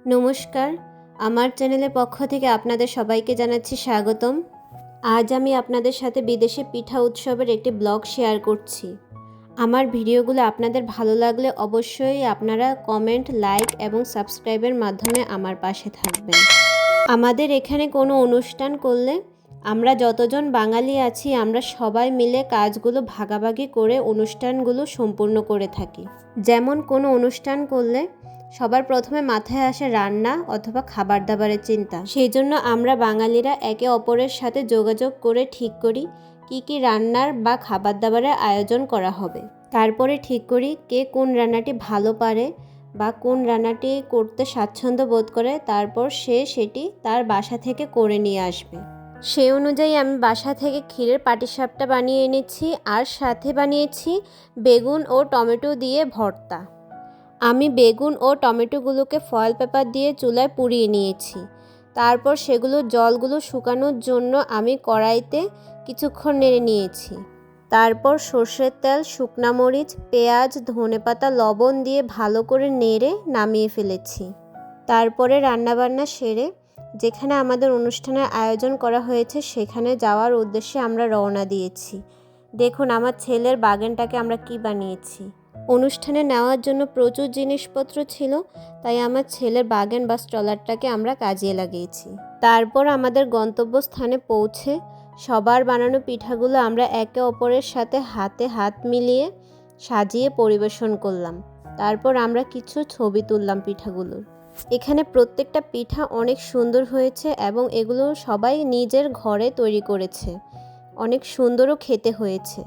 নমস্কার, আমার চ্যানেলের পক্ষ থেকে আপনাদের সবাইকে জানাচ্ছি স্বাগতম। আজ আমি আপনাদের সাথে বিদেশি পিঠা উৎসবের একটি ব্লগ শেয়ার করছি। আমার ভিডিওগুলো আপনাদের ভালো লাগলে অবশ্যই আপনারা কমেন্ট, লাইক এবং সাবস্ক্রাইবের মাধ্যমে আমার পাশে থাকবেন। আমাদের এখানে কোনো অনুষ্ঠান করলে আমরা যতজন বাঙালি আছি আমরা সবাই মিলে কাজগুলো ভাগাভাগি করে অনুষ্ঠানগুলো সম্পূর্ণ করে থাকি। যেমন কোনো অনুষ্ঠান করলে সবার প্রথমে মাথায় আসে রান্না অথবা খাবার দাবারের চিন্তা। সেই জন্য আমরা বাঙালিরা একে অপরের সাথে যোগাযোগ করে ঠিক করি কি রান্নার বা খাবার দাবারের আয়োজন করা হবে। তারপরে ঠিক করি কে কোন রান্নাটি ভালো পারে বা কোন রান্নাটি করতে স্বাচ্ছন্দ্য বোধ করে, তারপর সে সেটি তার বাসা থেকে করে নিয়ে আসবে। সেই অনুযায়ী আমি বাসা থেকে ক্ষীরের পাটিসাপটা বানিয়ে এনেছি আর সাথে বানিয়েছি বেগুন ও টমেটো দিয়ে ভর্তা। আমি বেগুন ও টমেটোগুলোকে ফয়েল পেপার দিয়ে চুলায় পুড়িয়ে নিয়েছি। তারপর সেগুলোর জলগুলো শুকানোর জন্য আমি কড়াইতে কিছুক্ষণ নেড়ে নিয়েছি। তারপর সর্ষের তেল, শুকনা মরিচ, পেঁয়াজ, ধনেপাতা, লবণ দিয়ে ভালো করে নেড়ে নামিয়ে ফেলেছি। তারপরে রান্নাবান্না সেরে যেখানে আমাদের অনুষ্ঠানের আয়োজন করা হয়েছে সেখানে যাওয়ার উদ্দেশ্যে আমরা রওনা দিয়েছি। দেখুন আমার ছেলের বাগানটাকে আমরা কি বানিয়েছি। অনুষ্ঠানে নেওয়ার জন্য প্রচুর জিনিসপত্র ছিল, তাই আমার ছেলের বাগান বা স্ট্রলারটাকে আমরা কাজে লাগিয়েছি। তারপর আমাদের গন্তব্যস্থানে পৌঁছে সবার বানানো পিঠাগুলো আমরা একে অপরের সাথে হাতে হাত মিলিয়ে সাজিয়ে পরিবেশন করলাম। তারপর আমরা কিছু ছবি তুললাম পিঠাগুলোর। এখানে প্রত্যেকটা পিঠা অনেক সুন্দর হয়েছে এবং এগুলো সবাই নিজের ঘরে তৈরি করেছে। অনেক সুন্দরও খেতে হয়েছে।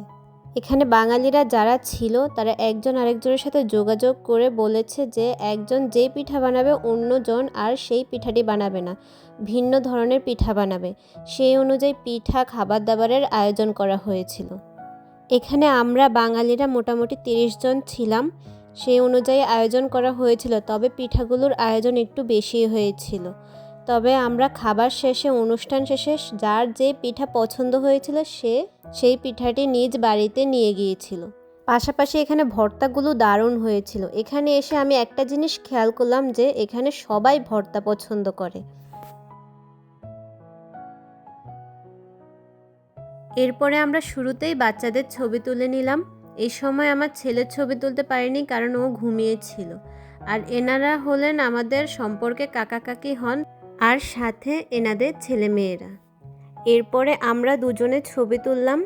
এখানে বাঙালিরা যারা ছিল তারা একজন আরেকজনের সাথে যোগাযোগ করে বলেছে যে একজন যে পিঠা বানাবে অন্যজন আর সেই পিঠাটি বানাবে না, ভিন্ন ধরনের পিঠা বানাবে। সেই অনুযায়ী পিঠা খাবার দাবারের আয়োজন করা হয়েছিল। এখানে আমরা বাঙালিরা মোটামুটি 30 জন ছিলাম। সেই অনুযায়ী আয়োজন করা হয়েছিল, তবে পিঠাগুলোর আয়োজন একটু বেশি হয়েছিল। তবে আমরা খাবার শেষে, অনুষ্ঠান শেষে যার যে পিঠা পছন্দ হয়েছিল সে সেই পিঠাটি নিজ বাড়িতে নিয়ে গিয়েছিল। পাশাপাশি এখানে ভর্তাগুলো দারুণ হয়েছিল। এখানে এসে আমি একটা জিনিস খেয়াল করলাম যে এখানে সবাই ভর্তা পছন্দ করে। এরপরে আমরা শুরুতেই বাচ্চাদের ছবি তুলে নিলাম। এই সময় আমার ছেলের ছবি তুলতে পারিনি কারণ ও ঘুমিয়েছিল। আর এনারা হলেন আমাদের সম্পর্কে কাকা কাকি হন আর সাথে এনাদের ছেলে মেয়েরা। এরপরে আমরা দুজনে ছবি তুললাম।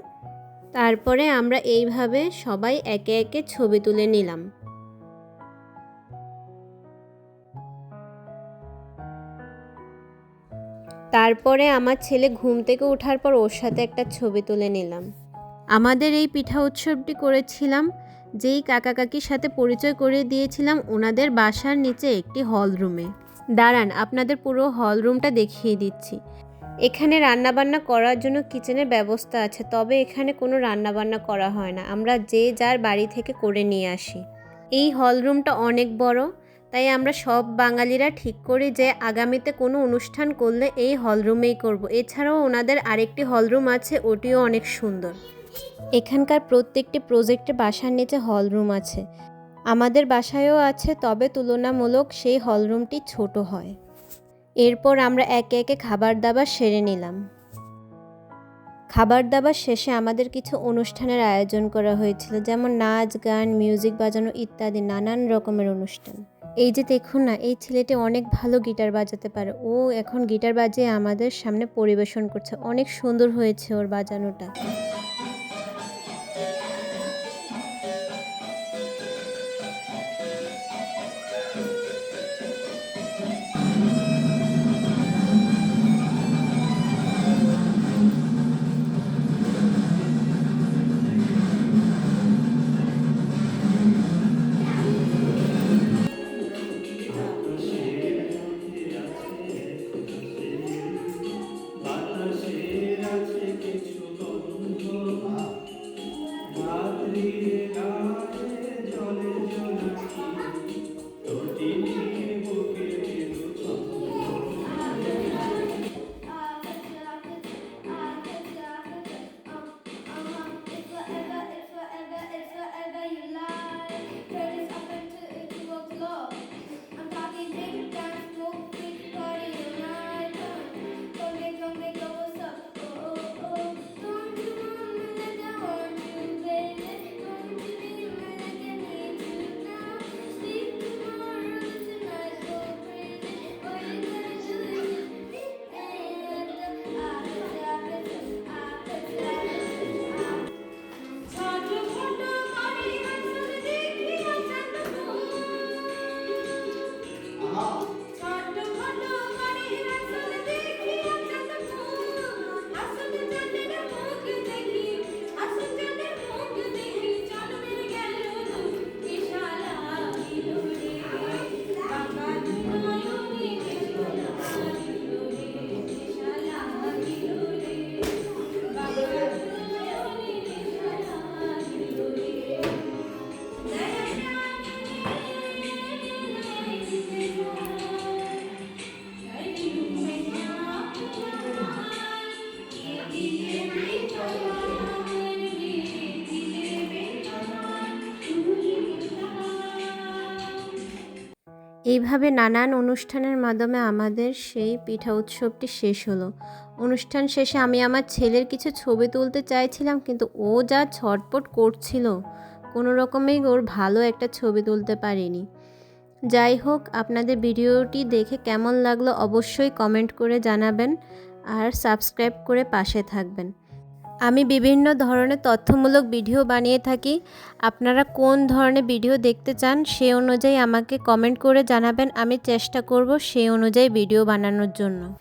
তারপরে আমরা এইভাবে সবাই একে একে ছবি তুলে নিলাম। তারপরে আমার ছেলে ঘুম থেকে ওঠার পর ওর সাথে একটা ছবি তুলে নিলাম। আমাদের এই পিঠা উৎসবটি করেছিলাম যেই কাকা কাকির সাথে পরিচয় করিয়ে দিয়েছিলাম ওনাদের বাসার নিচে একটি হল রুমে। দাঁড়ান আপনাদের পুরো হল রুমটা দেখিয়ে দিচ্ছি। এখানে রান্নাবান্না করার জন্য কিচেনের ব্যবস্থা আছে, তবে এখানে কোনো রান্নাবান্না করা হয় না, আমরা যে যার বাড়ি থেকে করে নিয়ে আসি। এই হল রুমটা অনেক বড়, তাই আমরা সব বাঙালিরা ঠিক করি যে আগামীতে কোনো অনুষ্ঠান করলে এই হল রুমেই করব। এছাড়াও ওনাদের আরেকটি হল রুম আছে, ওটিও অনেক সুন্দর। এখানকার প্রত্যেকটি প্রজেক্টে বাসার নিচে হল রুম আছে। আমাদের বাসায়ও আছে, তবে তুলনামূলক সেই হল রুমটি ছোট হয়। এরপর আমরা একে একে খাবার দাবার সেরে নিলাম। খাবার দাবার শেষে আমাদের কিছু অনুষ্ঠানের আয়োজন করা হয়েছিল, যেমন নাচ, গান, মিউজিক বাজানো ইত্যাদি নানান রকমের অনুষ্ঠান। এই যে দেখুন না, এই ছেলেটি অনেক ভালো গিটার বাজাতে পারে। ও এখন গিটার বাজিয়ে আমাদের সামনে পরিবেশন করছে। অনেক সুন্দর হয়েছে ওর বাজানোটা। এইভাবে নানান অনুষ্ঠানের মাধ্যমে আমাদের সেই পিঠা উৎসবটি শেষ হলো। অনুষ্ঠান শেষে আমি আমার ছেলের কিছু ছবি তুলতে চাইছিলাম, কিন্তু ও যা ছটপট করছিল, কোনো রকমেই ওর ভালো একটা ছবি তুলতে পারিনি। যাই হোক, আপনাদের ভিডিওটি দেখে কেমন লাগলো অবশ্যই কমেন্ট করে জানাবেন আর সাবস্ক্রাইব করে পাশে থাকবেন। আমি বিভিন্ন ধরনের তথ্যমূলক ভিডিও বানিয়ে থাকি। আপনারা কোন ধরনের ভিডিও দেখতে চান সে অনুযায়ী আমাকে কমেন্ট করে জানাবেন। আমি চেষ্টা করব সেই অনুযায়ী ভিডিও বানানোর জন্য।